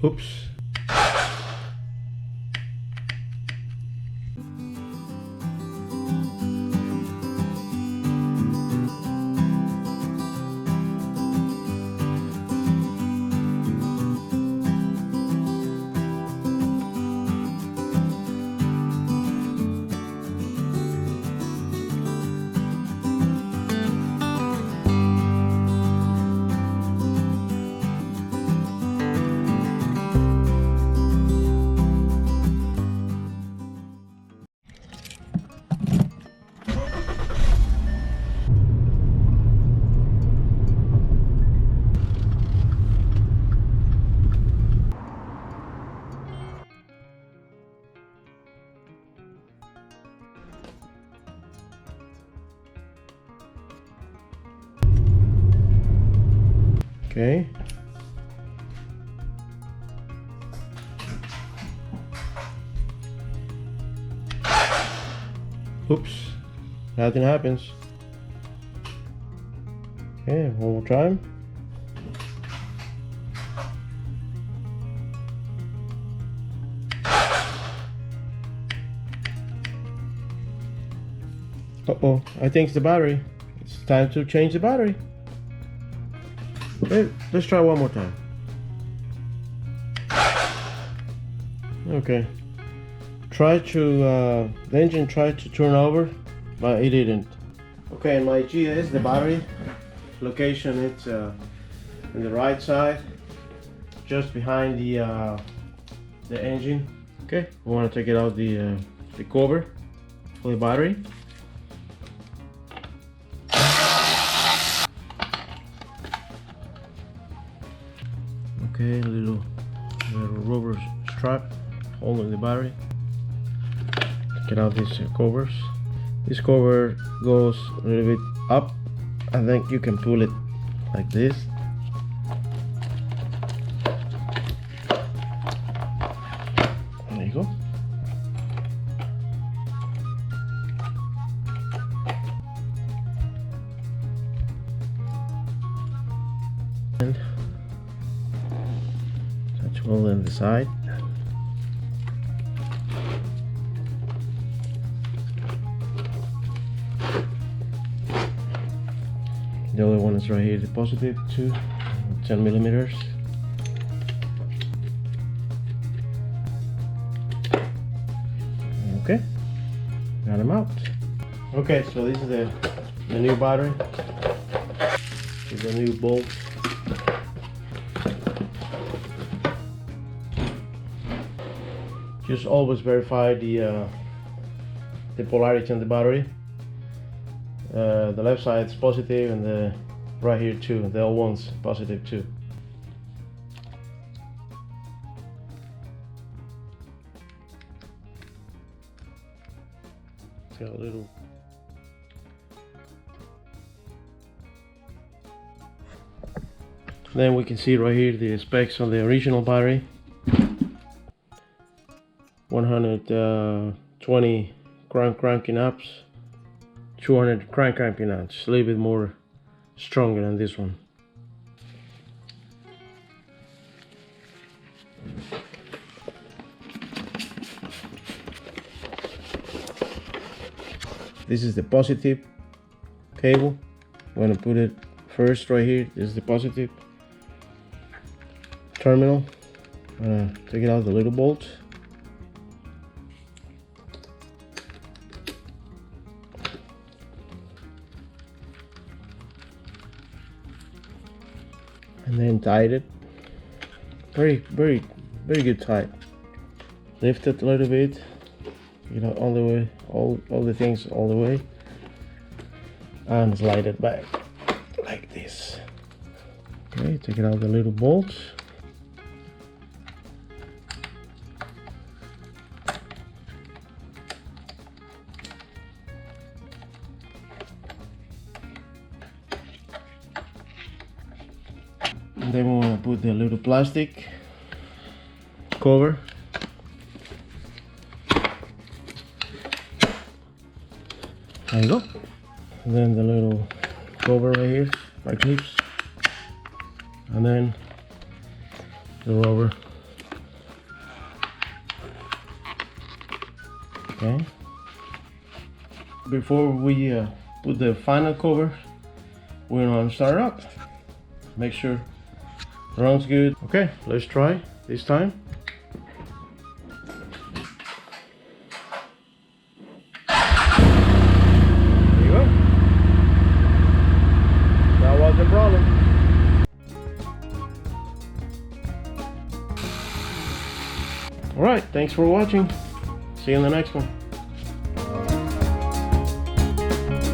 Oops. Okay. Oops, nothing happens. Okay, one more time. Uh-oh, I think it's the battery. It's time to change the battery. Okay, let's try one more time. Okay. The engine tried to turn over, but it didn't. Okay, in my GS, the battery location, it's in the right side, just behind the engine. Okay, we want to take it out the cover for the battery. Okay, a little rubber strap holding the battery. Take out these covers. This cover goes a little bit up. I think you can pull it like this. There you go. And touch hole in the side. The other one is right here, the positive, 10 millimeters. Okay, got them out. Okay, so this is the new battery. This is the new bolt. Just always verify the polarity on the battery. The left side is positive, and the right here too. The L1's positive too. It's got a little. Then we can see right here the specs on the original battery. 120 cranking amps. 200 cranking amps, a little bit more stronger than this one. This is the positive cable. I'm gonna put it first right here. This is the positive terminal. I'm gonna take it out the little bolt. And then tied it. Very good tight. Lift it a little bit, you know, all the way, all the things all the way, and slide it back like this. Okay, take it out the little bolts. And then we want to put the little plastic cover. There you go. And then the little cover right here, my clips. And then the rubber Okay. Before we put the final cover, we're gonna start it up. Make sure it runs good. Okay, let's try this time. There you go. That was the problem. Alright, thanks for watching. See you in the next one.